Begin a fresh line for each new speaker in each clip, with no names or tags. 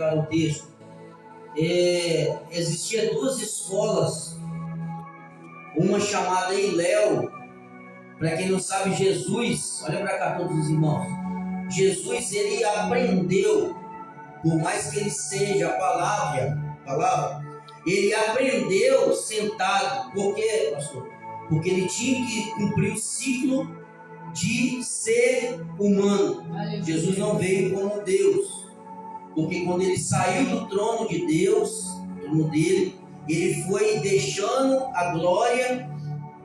explicar o texto. Existia duas escolas, uma chamada Hillel. Para quem não sabe, Jesus, olha para cá todos os irmãos, Jesus ele aprendeu, por mais que ele seja a palavra, ele aprendeu sentado. Por quê, pastor? Porque ele tinha que cumprir o ciclo de ser humano. Jesus não veio como Deus, porque quando ele saiu do trono de Deus, trono dele, ele foi deixando a glória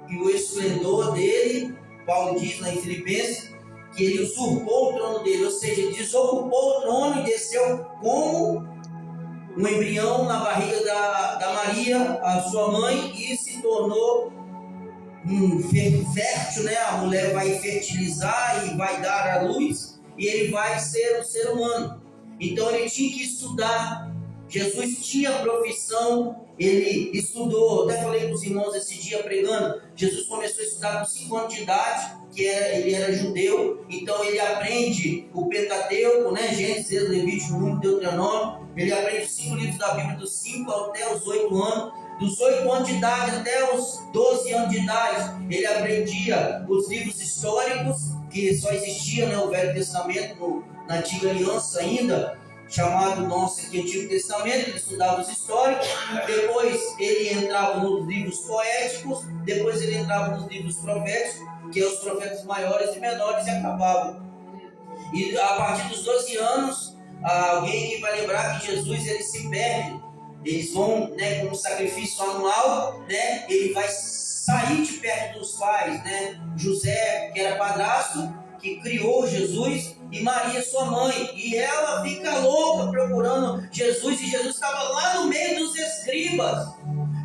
e o esplendor dele. Paulo diz lá em Filipenses que ele usurpou o trono dele, ou seja, desocupou o trono e desceu como um embrião na barriga da Maria, a sua mãe, e se tornou fértil, né? A mulher vai fertilizar e vai dar à luz, e ele vai ser um ser humano. Então ele tinha que estudar. Jesus tinha profissão, ele estudou. Até falei para os irmãos esse dia pregando, Jesus começou a estudar com 5 anos de idade, ele era judeu, então ele aprende o Pentateuco, né? Gênesis, Levítico, Número, Deuteronômio. Ele aprende os 5 livros da Bíblia dos 5 até os 8 anos. Dos 8 anos de idade até os 12 anos de idade, ele aprendia os livros históricos, que só existia, né, o Velho Testamento na Antiga Aliança ainda, chamado nosso aqui Antigo Testamento. Ele estudava os históricos, depois ele entrava nos livros poéticos, depois ele entrava nos livros proféticos, que é os profetas maiores e menores, e acabava. E a partir dos 12 anos, alguém que vai lembrar que Jesus ele se perde. Eles vão, né, com um sacrifício anual, né, ele vai sair de perto dos pais, né? José, que era padrasto, que criou Jesus, e Maria, sua mãe, e ela fica louca procurando Jesus, e Jesus estava lá no meio dos escribas,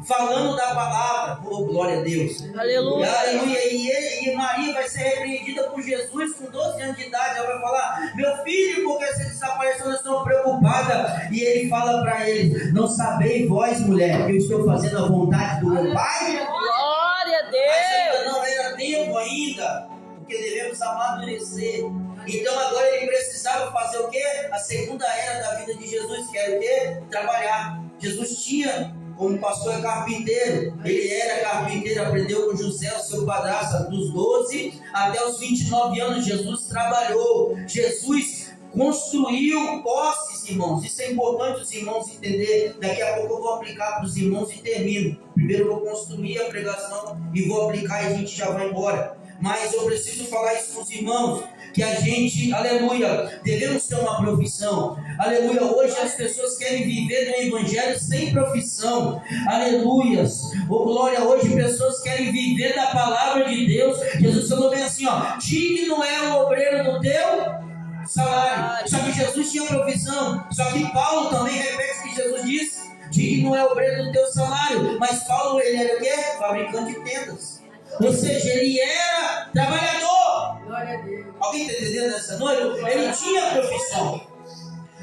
falando da palavra. Oh, glória a Deus, aleluia, aleluia. E Maria vai ser repreendida por Jesus com 12 anos de idade. Ela vai falar: meu filho, porque você desapareceu, nós estamos preocupadas. E ele fala para eles: não sabeis vós, mulher, que eu estou fazendo a vontade do meu Pai?
Glória a Deus.
Mas ainda não era tempo ainda, porque devemos amadurecer. Então agora ele precisava fazer o quê? A segunda era da vida de Jesus, que era o quê? Trabalhar. Jesus tinha, como pastor carpinteiro, ele era carpinteiro, aprendeu com José, o seu padrasto, dos 12 até os 29 anos. Jesus trabalhou, Jesus construiu posses, irmãos. Isso é importante os irmãos entender. Daqui a pouco eu vou aplicar para os irmãos e termino. Primeiro eu vou construir a pregação e vou aplicar, e a gente já vai embora. Mas eu preciso falar isso com os irmãos, que a gente, aleluia, devemos ter uma profissão. Aleluia, hoje as pessoas querem viver no evangelho sem profissão. Aleluias, oh glória, hoje pessoas querem viver da palavra de Deus. Jesus falou bem assim, ó: digno é o obreiro do teu salário. Só que Jesus tinha profissão. Só que Paulo também repete o que Jesus disse: digno é o obreiro do teu salário. Mas Paulo, ele era o quê? Fabricante de tendas. Ou seja, ele era trabalhador.
Glória a Deus.
Alguém está entendendo nessa noite? Ele tinha profissão.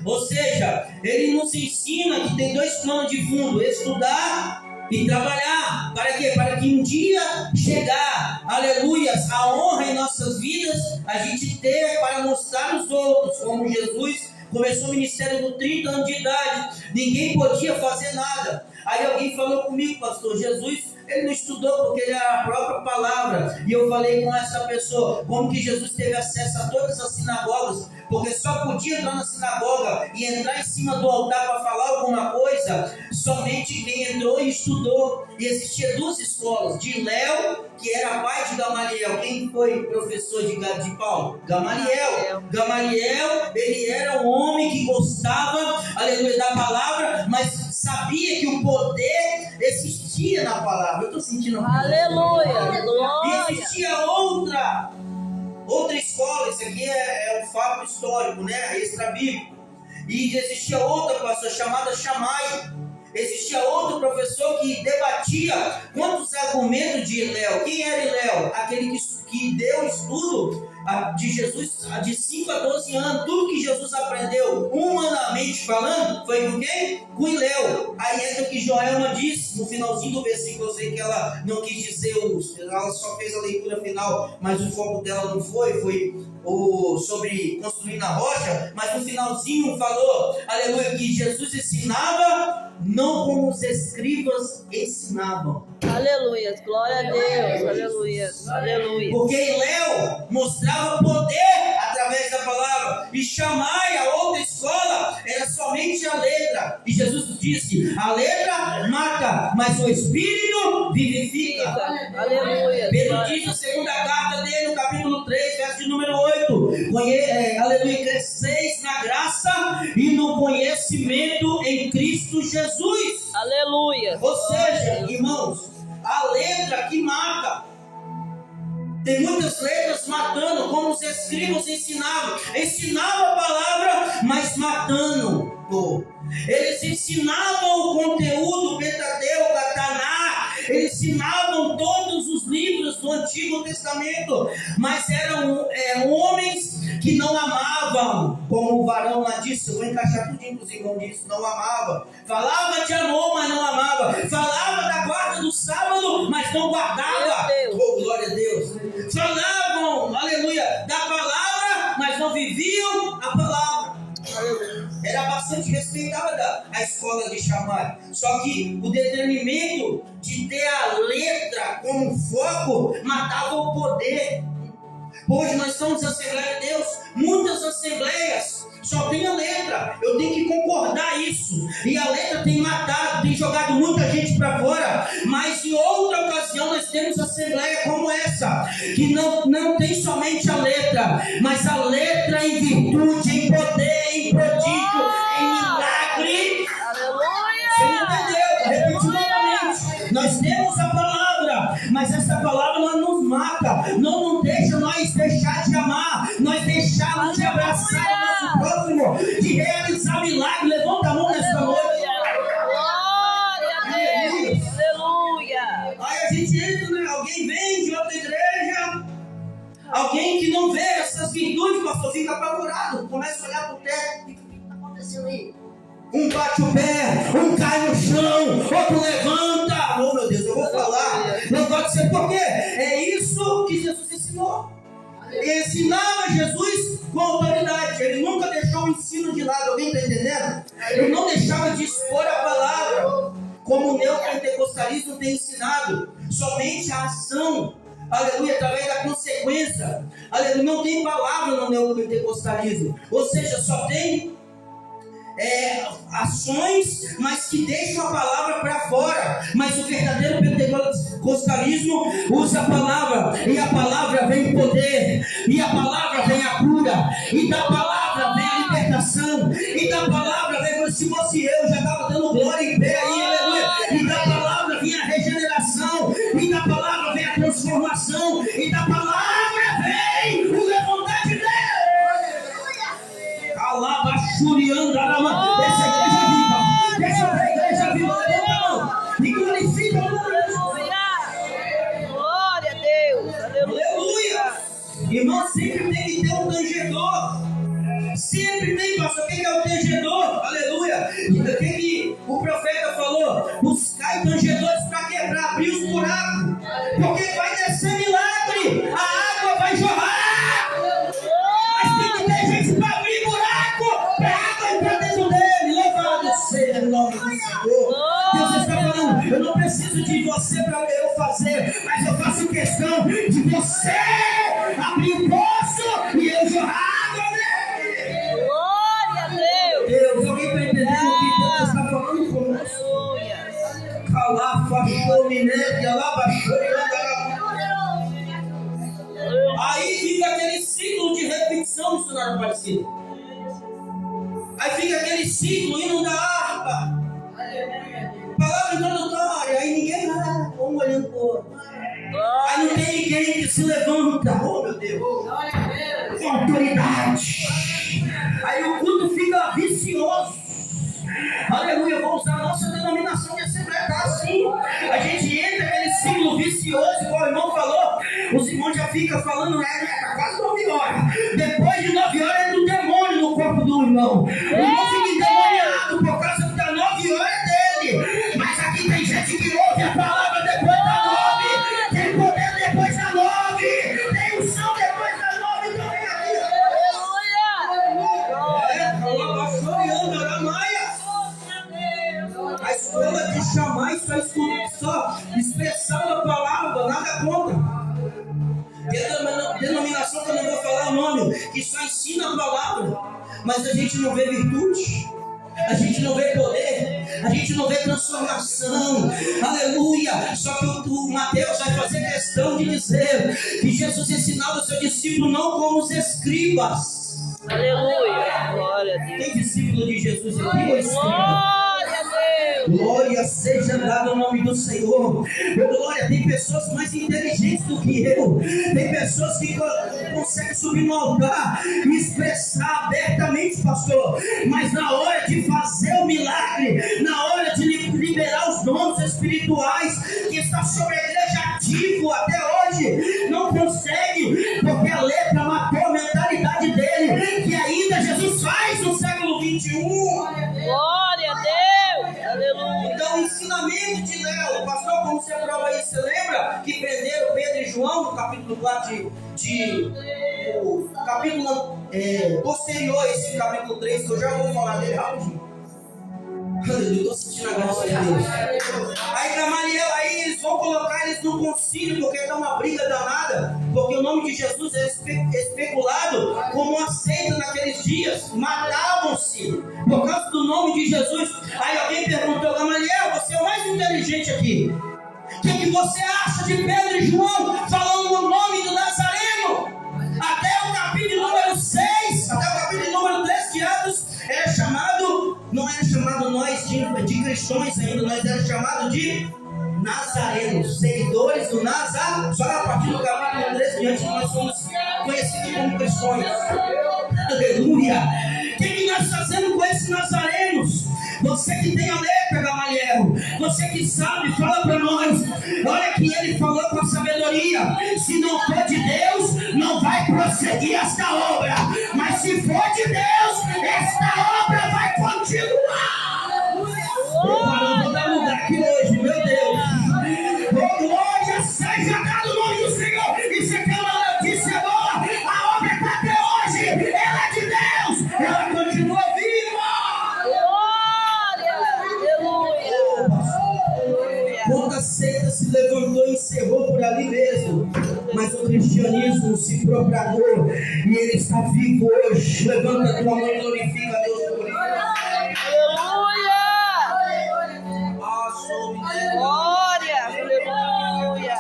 Ou seja, ele nos ensina que tem 2 planos de fundo: estudar e trabalhar. Para quê? Para que um dia chegar, aleluias, a honra em nossas vidas, a gente ter para mostrar aos outros. Como Jesus começou o ministério com 30 anos de idade, ninguém podia fazer nada. Aí alguém falou comigo: pastor, Jesus, ele não estudou porque ele era a própria palavra. E eu falei com essa pessoa: como que Jesus teve acesso a todas as sinagogas? Porque só podia entrar na sinagoga e entrar em cima do altar para falar alguma coisa somente quem entrou e estudou. E existia 2 escolas: de Hillel, que era pai de Gamaliel. Quem foi professor de Paulo? Gamaliel. Gamaliel, ele era um homem que gostava, aleluia, da palavra, mas sabia que o poder existia na palavra. Eu estou sentindo
aleluia,
glória. E existia outra escola. Isso aqui é um fato histórico, né? Extra bíblico. E existia outra pastor chamada Shammai. Existia outro professor que debatia contra os argumentos de Hillel. Quem era Hillel? Aquele que deu estudo de Jesus, de 5 a 12 anos, tudo que Jesus aprendeu humanamente falando, foi com quem? Com Hilel. Aí entra o que Joelma disse no finalzinho do versículo. Eu sei que ela não quis dizer, ela só fez a leitura final, mas o foco dela não foi sobre construir na rocha, mas no finalzinho falou, aleluia, que Jesus ensinava não como os escribas ensinavam.
Aleluia, glória a Deus, aleluia, aleluia.
Porque Hilel mostrava poder através da palavra, e Chamai, a outra escola, era somente a letra. E Jesus disse: a letra mata, mas o Espírito vivifica.
Aleluia.
Pedro diz na segunda carta dele, no capítulo 3, verso de número 8: aleluia, cresceis na graça e no conhecimento em Cristo Jesus.
Aleluia.
Ou seja, irmãos, a letra que mata. Tem muitas letras matando, como os escribas ensinavam a palavra, mas matando. Eles ensinavam o conteúdo Pentateuco, Taná, eles ensinavam todos os livros do Antigo Testamento, mas eram homens que não amavam, como o varão lá disse. Eu vou encaixar tudo que os irmãos disse, não amava. Falava de amor, mas não amava. Falava da guarda do sábado, mas não guardava. Oh, glória a Deus. Falavam, aleluia, da palavra, mas não viviam a palavra. Era bastante respeitada a escola de Chamai. Só que o detenimento de ter a letra como foco matava o poder. Hoje nós estamos na Assembleia de Deus, muitas assembleias só tem a letra. Eu tenho que concordar isso. E a letra tem matado, tem jogado muita gente para fora. Mas em outra ocasião nós temos assembleia como essa, que não tem somente a letra, mas a letra em virtude, em poder, em prodígio, em milagre.
Aleluia.
Você entendeu? Repeti novamente. Nós temos a palavra, mas essa palavra não nos mata, não deixa nós deixar de amar, nós deixarmos de abraçar o nosso próximo, de realizar milagre. Levanta a mão nessa noite.
Glória a Deus. Aleluia.
Aí a gente entra, né? Alguém vem de outra igreja, alguém que não vê essas virtudes, pastor, fica apavorado, começa a olhar para o teto, o que está acontecendo aí? Um bate o pé, um cai no chão, outro levanta. Oh meu Deus, eu vou falar. Não pode ser, porque é isso que Jesus ensinou. Ele ensinava Jesus com autoridade. Ele nunca deixou o ensino de lado. Alguém está entendendo? Ele não deixava de expor a palavra, como o neopentecostalismo tem ensinado. Somente a ação, aleluia, através da consequência. Aleluia, não tem palavra no neopentecostalismo. Ou seja, só tem ações, mas que deixam a palavra para fora. Mas o verdadeiro pentecostalismo usa a palavra, e a palavra vem poder, e a palavra vem a cura, e da palavra vem a libertação, e da palavra vem, se fosse eu, já estava dando glória em pé aí, aleluia. E da palavra vem a regeneração, e da palavra vem a transformação, e da palavra vem o levantar de Deus. Essa igreja viva, essa igreja viva, levanta a mão e glorifica o nome de Jesus.
Glória a Deus, aleluia.
Irmão, sempre tem que ter um tangedor. Sempre tem, pastor. O que é o tangedor? Aleluia. O que o profeta falou? Buscai tangedores para quebrar, abrir os buracos, porque vai descer milagre, a água vai jorrar. Mas tem que ter gente para abrir buraco, para a água entrar dentro dele. Louvado seja o nome do Senhor. Deus está falando: eu não preciso de você para eu fazer, mas eu faço questão de você abrir o poço e eu jorrar água nele.
Glória a Deus.
Deus, alguém está entendendo o que Deus está falando conosco?
Aleluia.
Aí fica aquele ciclo de repetição, missionário Aparecido. Aí fica aquele ciclo, hino da harpa, palavra introdutória, aí ninguém vai, um olhando pro outro. Aí não tem ninguém que se levanta, oh meu Deus, com autoridade. Aí o culto fica vicioso. Aleluia, eu vou usar a nossa denominação de Assembleia, tá assim. A gente entra naquele ciclo vicioso, igual o irmão falou. Os irmãos já ficam falando, tá quase 9 9 horas. Depois de 9 horas é do demônio no corpo do irmão. O irmão fica endemoniado por causa das 9 horas dele. Mas aqui tem gente que ouve a palavra depois da 9. Tem poder depois da 9. Tem unção depois da 9. Então vem aqui. A escola de chamar e só expressar a palavra, nada contra. Denominação que eu não vou falar o nome, que só ensina a palavra, mas a gente não vê virtude, a gente não vê poder, a gente não vê transformação. Aleluia. Só que o Mateus vai fazer questão de dizer que Jesus ensinava o seu discípulo não como os escribas.
Aleluia. Glória a Deus.
Tem discípulo de Jesus aqui ou escriba?
Glória a Deus.
Glória seja dada ao nome do Senhor. Glória, tem pessoas mais inteligentes do que eu. Tem pessoas que conseguem subir no altar e expressar abertamente, pastor. Mas na hora de fazer o milagre, na hora de liberar os dons espirituais que está sobre a igreja ativo até hoje, não consegue, porque a letra matou a mentalidade dele, que ainda Jesus faz no século 21.
Glória a Deus. Aleluia.
Então, o ensinamento de Léo, pastor, como você prova isso? Você lembra que prenderam Pedro e João no capítulo 4 o capítulo posterior a esse capítulo 3, que eu já vou falar dele rapidinho. Aleluia, estou sentindo a graça de Deus. Aí Gamaliel, aí eles vão colocar eles no concílio, porque está uma briga danada, porque o nome de Jesus é especulado como uma seita naqueles dias, matavam-se por causa do nome de Jesus. Aí alguém perguntou, Gamaliel, você é o mais inteligente aqui, o que você acha de Pedro e João falando o nome do Nazareno? Até o capítulo número 6, até o capítulo número 3 de Atos, era chamado, não era chamado nós de cristãos ainda, nós era chamado de nazarenos, seguidores do Nazareno. Só a partir do capítulo 3 diante nós somos conhecidos como cristãos. Aleluia! O que nós fazemos com esses nazarenos? Você que tem a letra, Gamaliel, você que sabe, fala para nós. Olha que ele falou com a sabedoria: se não for de Deus, não vai prosseguir esta obra, mas se for de Deus, esta obra vai continuar. Eu vou dar lugar aqui hoje, meu Deus. Oh, glória seja dada o nome do Senhor. Isso aqui é uma notícia boa. A obra está até hoje, ela é de Deus, ela continua viva. Quando a seita se levantou e encerrou por ali mesmo, mas o cristianismo se propagou e ele está vivo hoje. Levanta a tua mão e glorifica a Deus por isso.
Aleluia! Glória! Aleluia!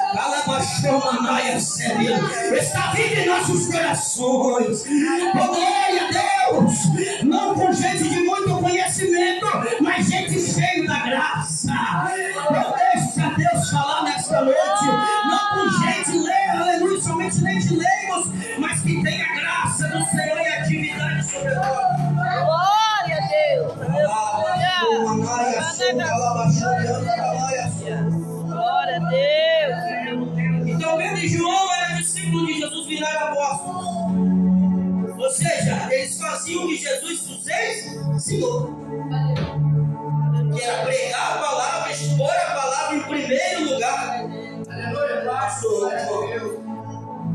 Está vivo em nossos corações. Oh, glória a Deus! Não com gente de muito conhecimento, mas gente cheia da graça. Deixa Deus falar nesta noite. Não com gente aleluia, somente gente leigos, mas que tem a graça do Senhor e a atividade sobre nós.
Glória a Deus! Glória a Deus!
Então Pedro e João eram discípulos de Jesus, viraram apóstolos. Ou seja, eles faziam o que Jesus ensinou, que era pregar a palavra, expor a palavra em primeiro lugar.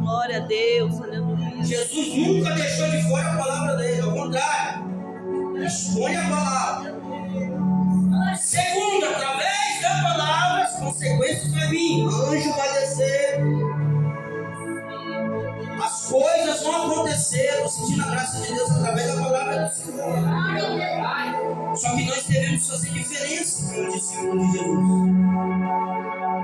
Glória a Deus! Aleluia!
Jesus nunca deixou de fora a palavra dele, ao contrário, expõe a palavra. Segundo, através da palavra, as consequências vão vir, anjo vai descer, as coisas vão acontecer. Eu senti a graça de Deus através da palavra do Senhor. Só que nós devemos fazer diferença como discípulos de Jesus.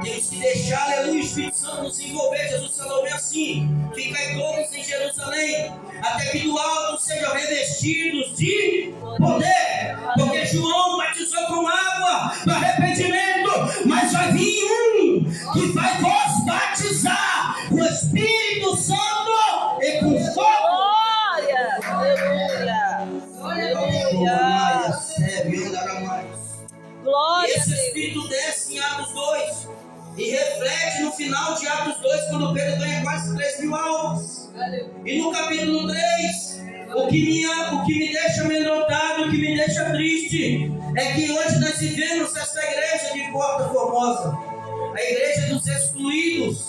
Temos que deixar, aleluia, o Espírito Santo nos envolver. Jesus falou bem assim: ficai todos em Jerusalém, até que do alto sejam revestidos de poder. Porque João batizou com água para arrependimento, mas vai vir um que vai vos batizar com o Espírito Santo e com fogo.
Glória! Aleluia! Aleluia! Glória!
Esse Espírito desce em Atos 2 e reflete no final de Atos 2, quando Pedro ganha quase 3.000 almas. E no capítulo 3, o que me deixa amedrontado, o que me deixa triste, é que hoje nós vivemos essa igreja de Porta Formosa, a igreja dos excluídos,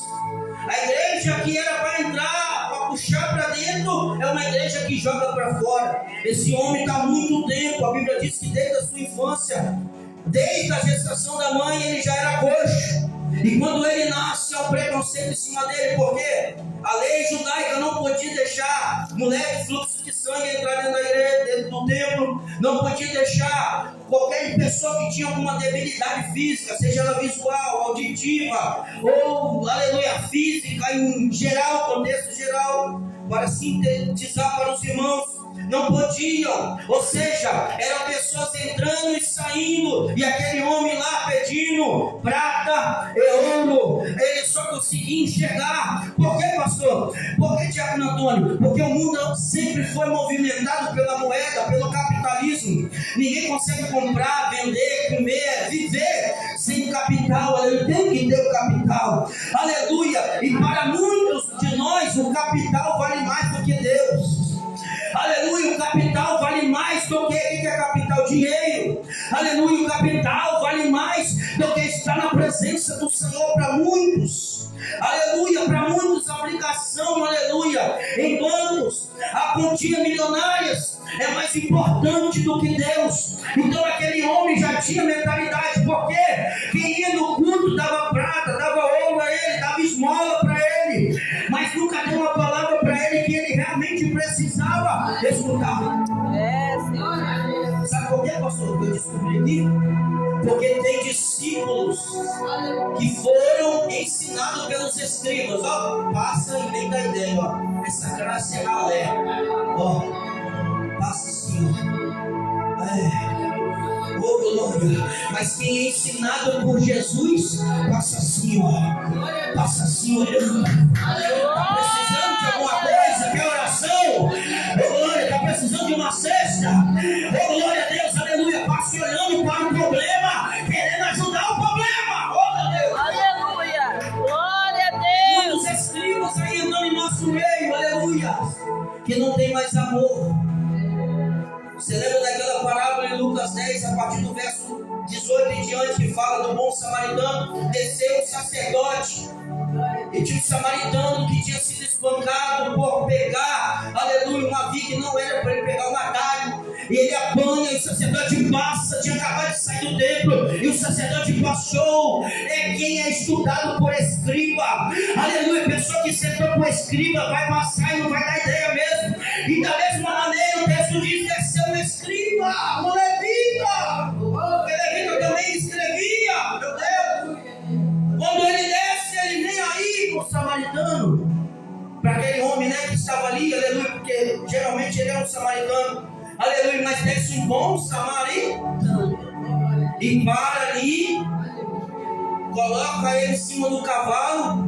a igreja que era para entrar, para puxar para dentro, é uma igreja que joga para fora. Esse homem está há muito tempo, a Bíblia diz que desde a sua infância, desde a gestação da mãe, ele já era coxo. E quando ele nasce, há um preconceito em cima dele, porque a lei judaica não podia deixar mulher de fluxo de sangue entrar dentro da igreja, dentro do templo, não podia deixar qualquer pessoa que tinha alguma debilidade física, seja ela visual, auditiva, ou, aleluia, física, em geral, contexto geral, para sintetizar para os irmãos, não podiam, ou seja, eram pessoas entrando e saindo, e aquele homem lá pedindo prata e ouro, ele só conseguia enxergar. Por que, pastor? Por que, Diácono Antônio? Porque o mundo sempre foi movimentado pela moeda, pelo capitalismo. Ninguém consegue comprar, vender, comer, viver sem capital. Ele tem que ter o capital, aleluia. E para muitos de nós o capital vale mais do que Deus. Aleluia, o capital vale mais do que é capital, dinheiro. Aleluia, o capital vale mais do que estar na presença do Senhor para muitos. Aleluia, para muitos a aplicação, aleluia, em bancos, a quantia milionárias é mais importante do que Deus. Então aquele homem já tinha mentalidade, porque quem ia no culto dava prata, dava ouro a ele, dava esmola para ele, mas nunca deu uma palavra para ele que ele realmente precisava escutar.
Senhor.
Sabe por quê, pastor? Eu descobri aqui. Porque tem discípulos que foram ensinados pelos escribas. Ó, passa e vem da ideia, ó. Essa graça é ralé. Ó, passa assim, ó. Oh, glória. Mas quem é ensinado por Jesus, passa assim, ó. Passa assim, olhando. Está precisando de alguma coisa? Quer oração? Oh, glória. Está precisando de uma cesta? Oh, glória a Deus, aleluia. Passe olhando para o problema, querendo ajudar o problema. Oh, meu Deus.
Aleluia. Glória a Deus.
Muitos escribas aí andando em nosso meio, aleluia, que não tem mais amor. Você lembra daquela parábola em Lucas 10, a partir do verso 18 em diante, que fala do bom samaritano? Desceu o sacerdote e tinha um samaritano que tinha sido espancado por pegar, aleluia, uma viga que não era para ele pegar um atalho, e ele apanha, e o sacerdote passa, tinha acabado de sair do templo, e o sacerdote passou. É quem é estudado por escriba, aleluia, pessoa que sentou por escriba vai passar e não vai dar ideia mesmo. E da mesma maneira o texto diz: desceu um escriba, um levita. O levita também escrevia, meu Deus. Quando ele desce, ele nem aí com o samaritano, para aquele homem, né, que estava ali, aleluia, porque geralmente ele é um samaritano, aleluia, mas desce um bom samaritano e para ali, coloca ele em cima do cavalo,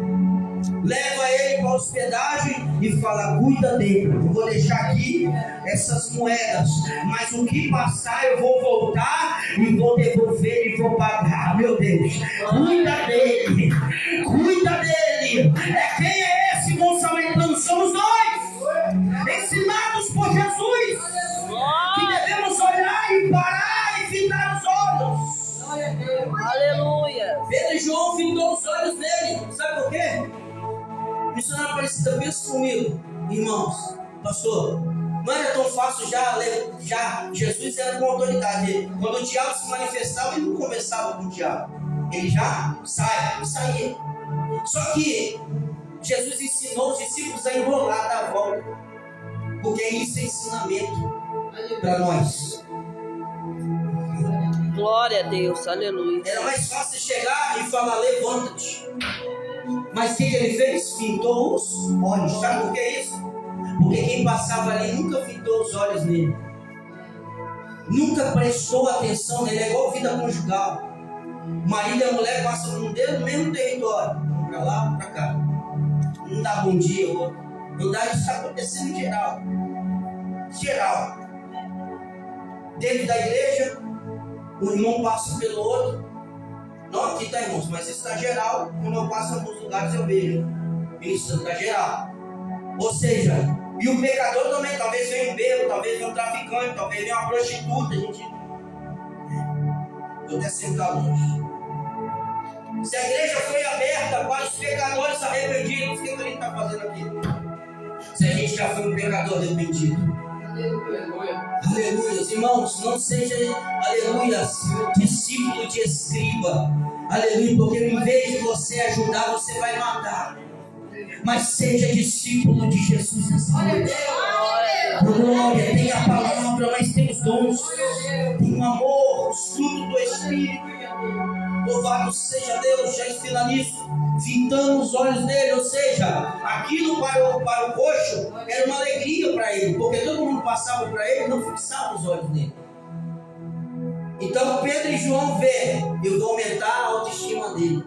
leva ele para a hospedagem e fala: cuida dele, eu vou deixar aqui essas moedas, mas o que passar eu vou voltar e vou devolver e vou pagar. Meu Deus, cuida dele, cuida dele. Quem é esse bom samaritano? Somos nós, ensinados por Jesus, que devemos olhar e parar e fitar os olhos.
Aleluia.
Pedro e João fitou os olhos dele. Sabe por quê? Missionário Aparecida, pensa comigo, irmãos, pastor, não era tão fácil já Jesus era com autoridade. Quando o diabo se manifestava, ele não conversava com o diabo, ele já saía. Só que Jesus ensinou os discípulos a enrolar da volta, porque isso é ensinamento para nós.
Glória a Deus, aleluia.
Era mais fácil chegar e falar: levanta-te. Mas o que ele fez? Fitou os olhos. Sabe por que isso? Porque quem passava ali nunca fitou os olhos nele, nunca prestou atenção nele. É igual vida conjugal. O marido e a mulher passam no mesmo território, um para lá, um para cá. Um dá bom dia, o outro não dá. Isso está acontecendo em geral. Dentro da igreja, o irmão passa pelo outro. Não aqui, tá, irmãos, mas isso está geral. Quando eu passo em alguns lugares eu vejo. Isso está geral. Ou seja, e o pecador também, talvez venha um bêbado, talvez venha um traficante, talvez venha uma prostituta, gente. Vou até sentar longe. Se a igreja foi aberta para os pecadores arrependidos, o que a gente está fazendo aqui? Se a gente já foi um pecador arrependido. Aleluia. Irmãos, não seja, aleluia, discípulo de escriba. Aleluia, porque em vez de você ajudar, você vai matar. Mas seja discípulo de Jesus. Glória, tem a palavra, mas tem os dons, tem o amor, o fruto do Espírito. Louvado seja Deus, já ensina nisso. Fitando os olhos dele, ou seja, aquilo para o coxo era uma alegria para ele, porque todo mundo passava para ele e não fixava os olhos nele. Então Pedro e João vê, eu vou aumentar a autoestima dele.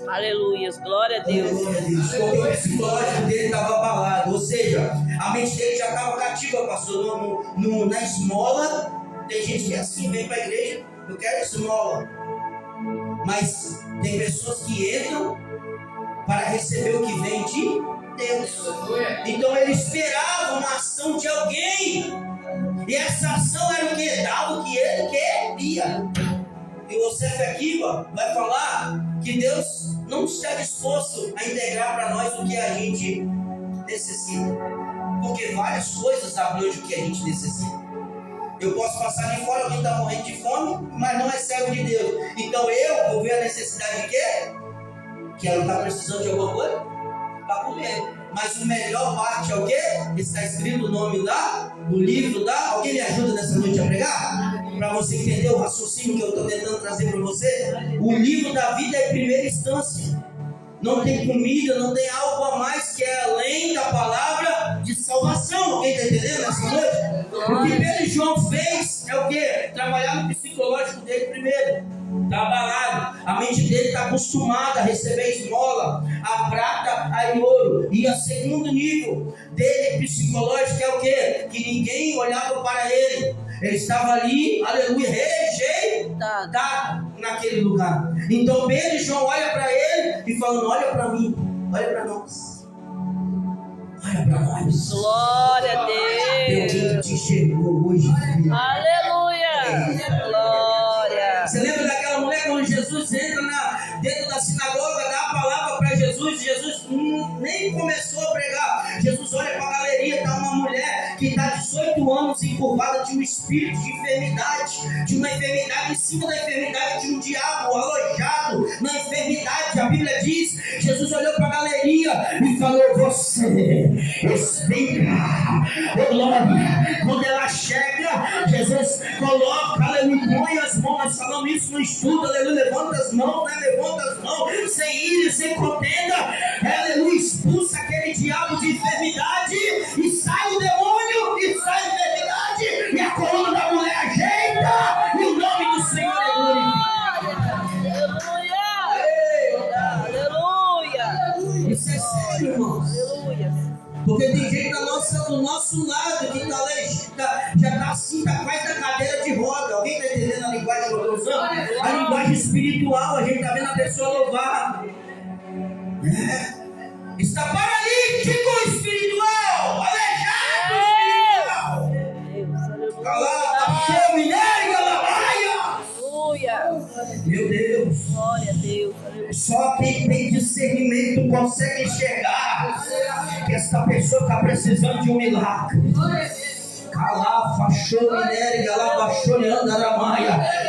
Aleluia, glória a Deus.
Glória a Deus. Porque o psicológico dele estava abalado, ou seja, a mente dele já estava cativa, pastor. Na esmola, tem gente que é assim, vem para a igreja, eu quero esmola. Mas tem pessoas que entram para receber o que vem de Deus. Então ele esperava uma ação de alguém. E essa ação era o que? Dava o que ele queria. E o Yosef aqui vai falar que Deus não está disposto a integrar para nós o que a gente necessita. Porque várias coisas abrangem o que a gente necessita. Eu posso passar de fora, alguém está morrendo de fome, mas não é servo de Deus. Então eu vou ver a necessidade de quê? Que ela está precisando de alguma coisa? Para comer. Mas a melhor parte é o quê? Está escrito o nome do livro da... Alguém me ajuda nessa noite a pregar? Para você entender o raciocínio que eu estou tentando trazer para você. O livro da vida é em primeira instância. Não tem comida, não tem algo a mais que é além da palavra de salvação. Alguém está entendendo nessa noite? O que Pedro e João fez é o quê? Trabalhar no psicológico dele primeiro. Está abalado. A mente dele está acostumada a receber esmola, a prata, a ouro. E o segundo nível dele psicológico é o quê? Que ninguém olhava para ele. Ele estava ali, aleluia, rejeitado naquele lugar. Então Pedro e João olham para ele e falam: olha para mim, olha para nós. Olha para nós.
Glória a Deus.
Deus te enxergou hoje.
Aleluia. Glória.
Você lembra daquela mulher quando Jesus entra dentro da sinagoga, dá a palavra para Jesus? Jesus nem começou a pregar. Jesus olha para a galeria, está uma mulher que está 18 anos encurvada de um espírito de enfermidade, de uma enfermidade em cima da enfermidade, de um diabo alojado na enfermidade. A Bíblia diz: Jesus olhou para a galeria e falou: você explica, glória. Quando ela chega, Jesus coloca, aleluia, põe as mãos. Nós falamos isso no estudo, aleluia, levanta as mãos, né? Levanta as mãos, sem ira, sem contenda, aleluia, expulsa aquele diabo de enfermidade e sai o demônio, e sai a enfermidade, e a coluna da mulher ajeita, e o nome do Senhor é glorificado.
Aleluia.
Isso é sério, irmãos.
Aleluia.
Porque tem gente do nosso lado que já está assim, está quase na cadeira de roda. Alguém está entendendo a linguagem que eu estou usando? A linguagem espiritual, a gente está vendo a pessoa louvar. Está paralítico espiritual, aleijado espiritual. Calada, fome, nega,
Aleluia.
meu Deus.
Glória a Deus. Aleluia.
Só quem tem discernimento consegue enxergar que essa pessoa está precisando de um milagre.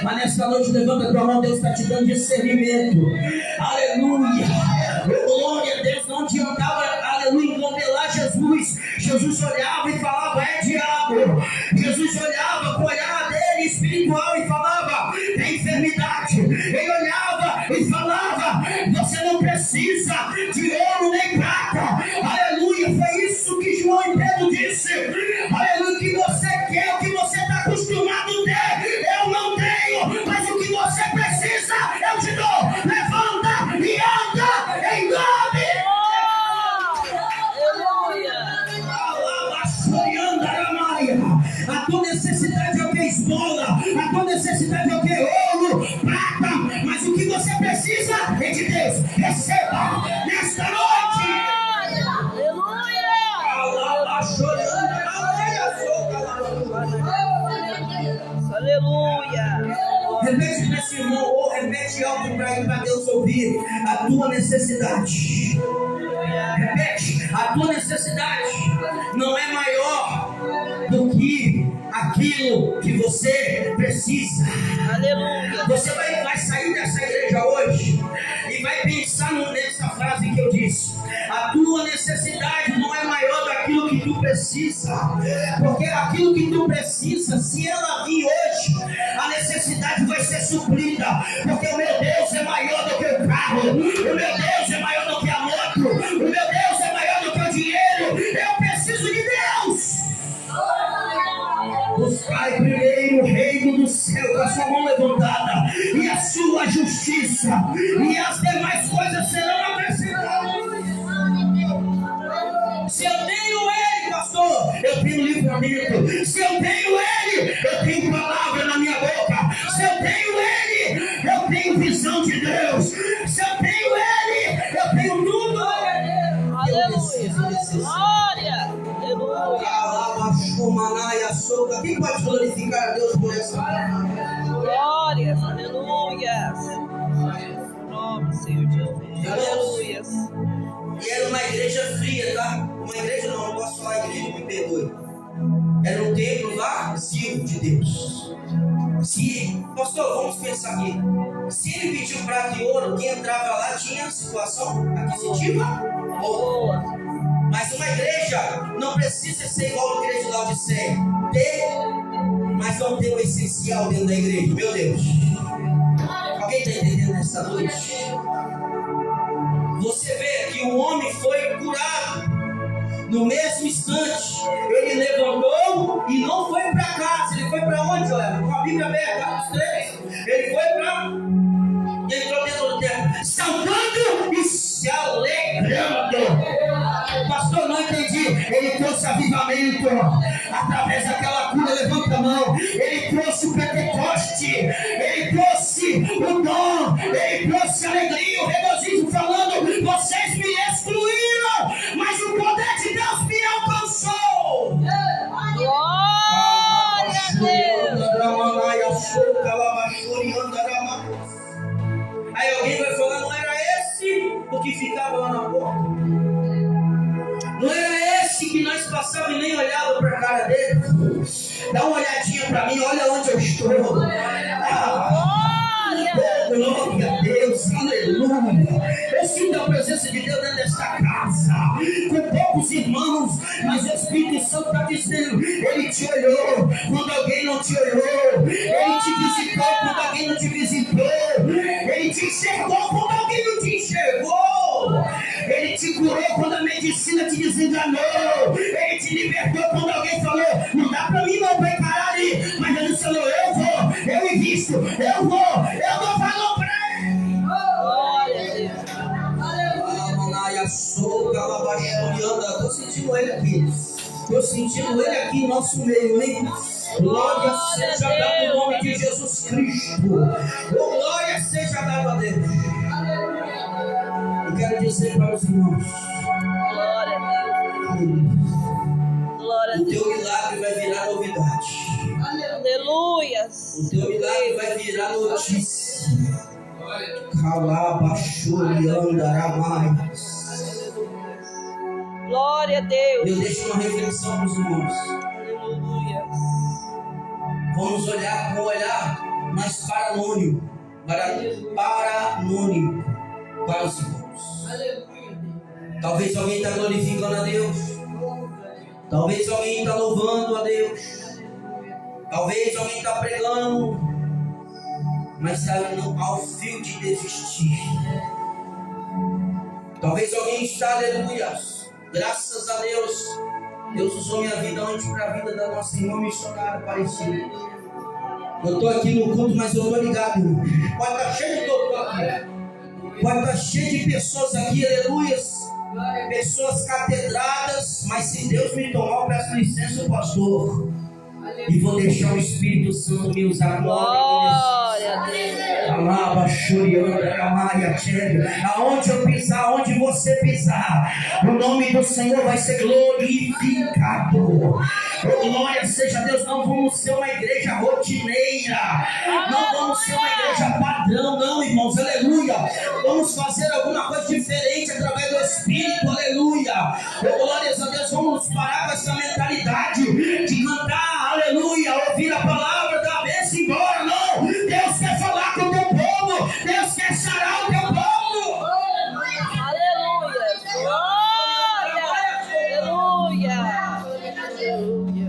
Mas nessa noite levanta a tua mão, Deus está te dando discernimento. Aleluia. Glória a Deus. Não adiantava, aleluia, engomelar Jesus. Jesus olhava e falava: é diabo. Jesus olhava com o olhar dele espiritual e falava: é enfermidade. Ele olhava e falava: você não precisa de ouro nem prata. Aleluia. Foi isso que João e Pedro disse. Aleluia. O que você quer, o que você está acostumado a ter, eu não tenho. Mas o que você precisa, eu te dou. Levanta e anda em nome. A tua necessidade é o que? Esmola. A tua necessidade é o que? Ouro, prata. Mas o que você precisa é de Deus. Receba nesta noite.
Aleluia.
repete nesse irmão, ou repete algo para Deus ouvir. A tua necessidade. Repete, a tua necessidade não é maior do que aquilo que você precisa.
Aleluia.
Você vai sair dessa igreja hoje e vai pensar nessa frase que eu disse. A tua necessidade não é maior daquilo que tu precisa. Porque aquilo que tu precisa, se ela vir hoje, a necessidade vai ser suprida. Porque o meu Deus é maior do que o carro. O meu Deus é maior do que a moto. O meu Deus é maior do que o dinheiro. Eu preciso de Deus. Buscai primeiro o reino do céu com a sua mão levantada e a sua justiça, e as demais coisas serão acrescentadas. Se eu tenho Ele, pastor, eu tenho livramento. Se eu tenho Ele, eu tenho palavra na minha boca. Se eu tenho Ele, eu tenho visão de Deus. Se eu tenho Ele, eu tenho tudo.
Aleluia. Glória. Aleluia.
Quem pode glorificar a Deus por essa palavra?
Glórias. Aleluia. Nome, Senhor Jesus. Aleluia.
E era uma igreja fria, tá? Uma igreja não posso falar igreja, me perdoe. Era um templo vazio de Deus. Pastor, vamos pensar aqui. Se ele pediu prata e ouro, quem entrava lá tinha situação aquisitiva boa. Mas uma igreja não precisa ser igual a igreja de Laodiceia. Mas não tem o essencial dentro da igreja. Meu Deus. Alguém está entendendo nessa noite? Você vê que o homem foi curado. No mesmo instante, ele levantou e não foi para casa. Ele foi para onde, Joel? Com a Bíblia aberta, Atos 3. Ele foi para... Ele entrou dentro do templo, saltando e se alegrando. Pastor, não entendi. Ele trouxe avivamento através daquela cura. Levanta a mão. Ele trouxe o Pentecoste. Ele trouxe o dom. Ele trouxe a alegria, o regozijo, falando: vocês me excluíram, mas o poder de Deus me alcançou.
Glória a Deus.
Aí alguém vai falar: não era esse o que ficava lá na porta? Não era esse que nós passávamos e nem olhava para a cara dele? Dá uma olhadinha para mim, olha onde eu estou. Glória a Deus, aleluia. Eu sinto a presença de Deus dentro desta casa, com poucos irmãos, mas o Espírito Santo está dizendo: Ele te olhou quando alguém não te olhou, Ele te visitou quando alguém não te visitou, Ele te enxergou quando alguém não te enxergou, Ele te curou quando a medicina te desenganou, Ele te libertou quando alguém falou: não dá para mim não, vai encarar ali, mas Ele falou: eu vou, eu invisto, eu dou valor para Ele.
Glória a Deus.
Estou sentindo Ele aqui. Estou sentindo Ele aqui em nosso meio, hein? Glória seja dada no nome de Jesus Cristo. Glória seja dada a Deus. Eu quero dizer para os irmãos:
Glória a Deus. Glória a
o
Deus.
teu milagre vai virar novidade.
Aleluia.
O teu milagre vai virar notícia. Calabachoriandaramais.
Glória a Deus.
Eu deixo uma reflexão para os irmãos.
Aleluia.
Vamos olhar com um olhar mais paranônimo para os irmãos. Talvez alguém está glorificando a Deus. Talvez alguém está louvando a Deus. Talvez alguém está pregando, mas está ao fio de desistir. Talvez alguém está, aleluia, graças a Deus, Deus usou minha vida antes para a vida da nossa irmã missionária Aparecida. Eu estou aqui no culto, mas eu estou ligado, irmão. Pode estar cheio de doutor aqui. Pode estar cheio de pessoas aqui, aleluia. Pessoas catedradas, mas se Deus me tomar, eu peço licença, pastor. E vou deixar o Espírito Santo me usar.
Glória a Deus.
Aonde eu pisar, aonde você pisar, o nome do Senhor vai ser glorificado. Glória seja a Deus. Não vamos ser uma igreja rotineira, não vamos ser uma igreja padrão, não, irmãos, aleluia. Vamos fazer alguma coisa diferente através do Espírito, aleluia. Glórias a Deus. Vamos parar com essa mentalidade de cantar, aleluia, ouvir a palavra da bênção e embora, não. Deus quer falar com o teu povo, Deus quer sarar o teu povo.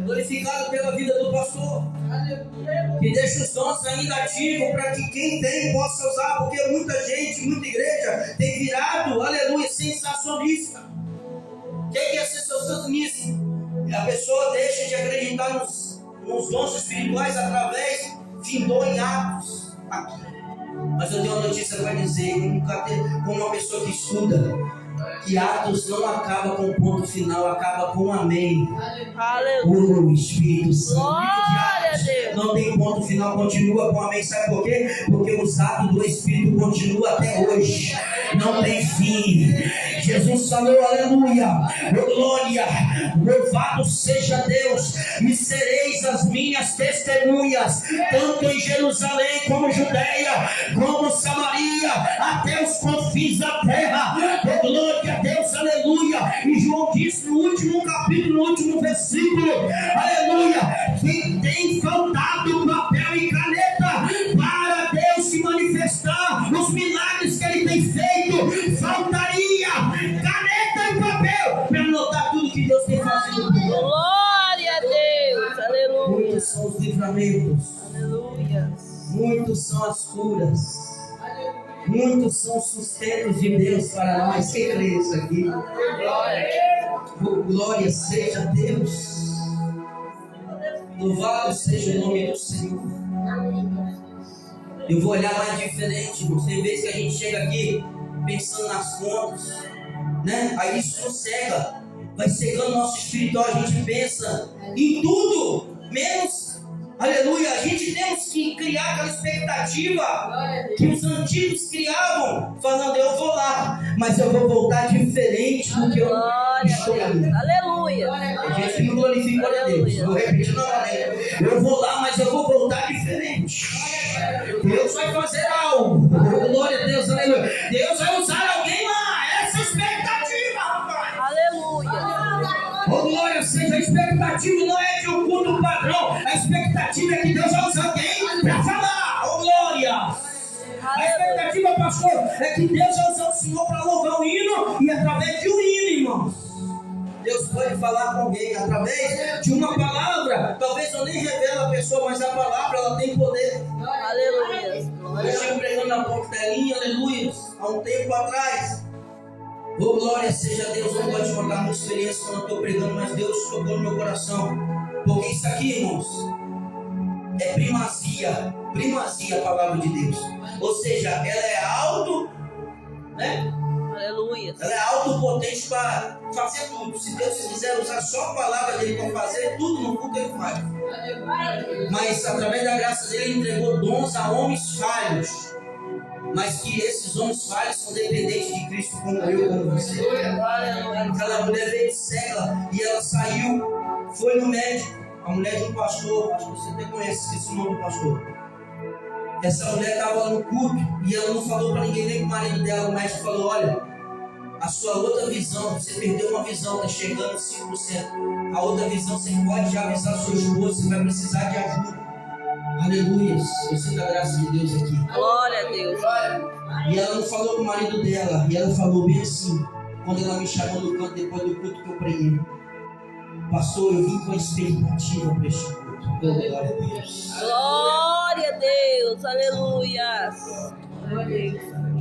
Glorificado pela vida do pastor, que deixa os dons ainda ativos para que quem tem possa usar, porque muita gente, muita igreja tem virado, aleluia, sensacionista. Quem quer ser sensacionista? A pessoa deixa de acreditar nos dons espirituais através, findou em atos aqui. Mas eu tenho uma notícia para dizer, como uma pessoa que estuda, que Atos não acaba com o ponto final, acaba com amém.
Aleluia.
O Espírito Santo.
Glória a Deus.
Não tem ponto final, continua com amém. Sabe por quê? Porque os atos do Espírito continuam até hoje. Não tem fim. Jesus falou, aleluia, glória, louvado seja Deus, e sereis as minhas testemunhas, tanto em Jerusalém como Judeia, como Samaria, até os confins da terra. Glória a Deus, aleluia. E João disse no último capítulo, no último versículo, aleluia, que tem faltado papel e caneta para Deus se manifestar, os milagres que Ele tem feito, faltaria caneta e papel para anotar tudo que Deus tem feito.
Glória a Deus, aleluia.
Muitos são os livramentos,
Aleluia.
muitos são as curas, muitos são os sustentos de Deus para nós. Quem crê isso aqui? Glória seja a Deus. Louvado seja o nome do Senhor. Eu vou olhar mais diferente, irmãos. Tem vezes que a gente chega aqui pensando nas contas, né? Aí isso nos cega, vai cegando o nosso espiritual. A gente pensa em tudo, menos, aleluia. A gente temos que criar aquela expectativa que os antigos criavam, falando, eu vou lá, mas eu vou voltar diferente do que eu estou ali.
Aleluia.
A gente não glorifica a Deus. Vou repetir novamente. Eu vou lá, mas eu vou voltar diferente. Deus vai fazer algo. Glória a Deus, aleluia. Deus vai usar alguém lá. Essa expectativa, rapaz.
Aleluia.
Oh, glória seja. A expectativa não é de um culto padrão. A expectativa é que Deus vai usar alguém para falar. Oh, glória. A expectativa, pastor, é que Deus vai usar o Senhor para louvar um hino, e através de um hino, irmãos, Deus pode falar com alguém através de uma palavra. Talvez eu nem revele a pessoa, mas a palavra, ela tem poder.
Aleluia.
Eu estive pregando na Portelinha, aleluia, há um tempo atrás. Oh, glória seja a Deus. Não pode contar a minha experiência quando eu estou pregando, mas Deus tocou no meu coração. Porque isso aqui, irmãos, é primazia a palavra de Deus. Ou seja, ela é auto, né?
Aleluia.
Ela é autopotente para fazer tudo. Se Deus quiser usar só a palavra dele para fazer tudo no culto, ele faz. Mas através da graça dele, ele entregou dons a homens falhos. Mas que esses homens falhos são dependentes de Cristo, como eu, como você. Aquela mulher veio cega e ela saiu, foi no médico. A mulher de um pastor, acho que você até conhece, esqueci o nome do pastor. Essa mulher estava no culto e ela não falou para ninguém, nem para o marido dela. O médico falou, olha, a sua outra visão, você perdeu uma visão, está chegando a 5%. A outra visão, você pode já avisar a sua esposa, você vai precisar de ajuda. Aleluia, eu sinto a graça de Deus aqui.
Glória a Deus.
E ela não falou para o marido dela, e ela falou bem assim, quando ela me chamou no canto, depois do culto que eu preguei. Pastor, eu vim com a expectativa para este culto. Glória a Deus.
Glória a Deus. Aleluia.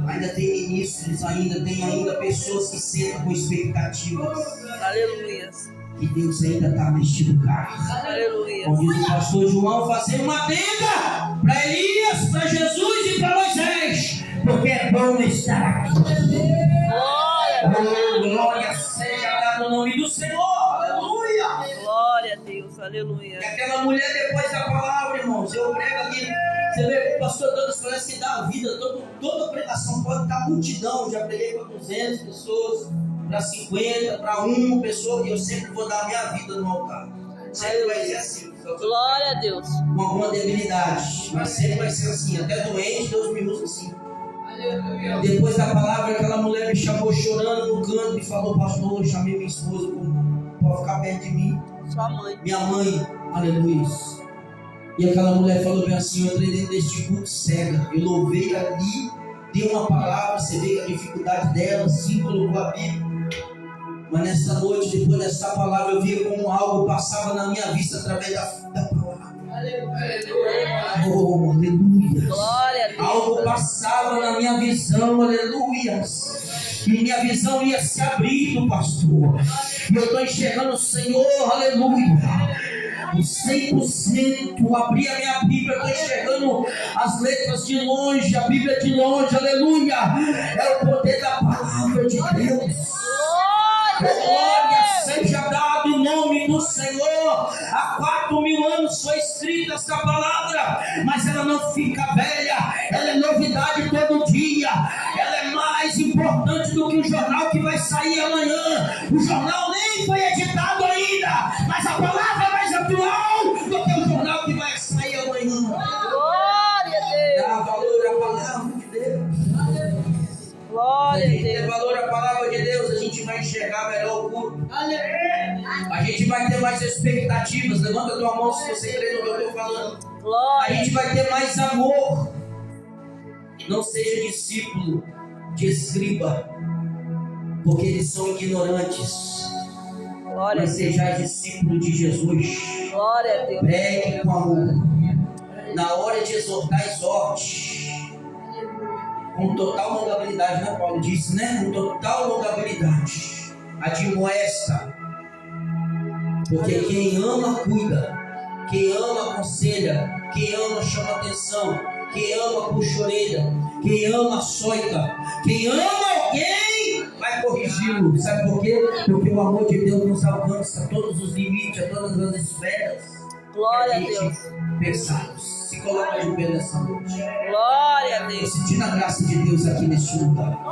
Ainda tem ministros, ainda tem pessoas que sentam com expectativas.
Aleluia.
Que Deus ainda está neste lugar.
Aleluia.
Como diz o pastor João, fazendo uma tenda para Elias, para Jesus e para Moisés. Porque é bom estar aqui. Glória seja dada no nome do Senhor. Aleluia.
Glória a Deus. Aleluia.
E aquela mulher, depois da palavra, irmãos, eu prego aqui, Você vê, o pastor Douglas parece que dá a vida, toda pregação pode estar multidão. Já preguei para 200 pessoas, para 50, para 1 pessoa, e eu sempre vou dar a minha vida no altar. Sempre vai ser assim.
Glória a Deus.
Com alguma debilidade, mas sempre vai ser assim. Até doente, Deus me usa assim. Depois da palavra, aquela mulher me chamou chorando no canto e falou: pastor, eu chamei minha esposa para ficar perto de mim.
Sua mãe.
Minha mãe, aleluia. E aquela mulher falou bem assim: eu entrei dentro deste culto cega, eu louvei ali, dei uma palavra, você vê a dificuldade dela, sim, colocou a Bíblia. Mas nessa noite, depois dessa palavra, eu via como algo passava na minha vista através da palavra. Oh, aleluia.
Glória a Deus.
Algo passava na minha visão, aleluia. E minha visão ia se abrindo, pastor. E eu estou enxergando o Senhor, aleluia. 100%, abri a minha Bíblia, estou enxergando as letras de longe, a Bíblia de longe, aleluia. É o poder da palavra de Deus. Glória seja dado o nome do Senhor. Há 4.000 anos foi escrita esta palavra, mas ela não fica velha, ela é novidade todo dia. Ela é mais importante do que o jornal que vai sair amanhã. O jornal nem foi editado ainda, mas a palavra é mais atual do que o jornal que vai sair amanhã.
Glória a Deus.
Dá valor à palavra de Deus.
Glória a
Se a gente der
Deus.
valor à palavra de Deus, a gente vai enxergar melhor o culto. A gente vai ter mais expectativas. Levanta a tua mão se você crê no que eu estou falando. A
Glória.
gente vai ter mais amor. Não seja discípulo de escriba, porque eles são ignorantes.
Glória a
Mas
Deus.
seja discípulo de Jesus.
Glória a Deus.
Pregue com amor. Na hora de exortar, exorte. Com total longabilidade, né? Paulo disse, né? Com total longabilidade. Admoesta. Porque quem ama, cuida. Quem ama, aconselha. Quem ama, chama atenção. Quem ama, puxa a orelha. Quem ama, açoita. Quem ama alguém, vai corrigi-lo. Sabe por quê? Porque o amor de Deus nos alcança a todos os limites, a todas as esferas.
Glória a Deus.
Pensados. Se coloca de pé nessa noite.
Glória a
Estou
Deus.
sentindo a graça de Deus aqui neste lugar.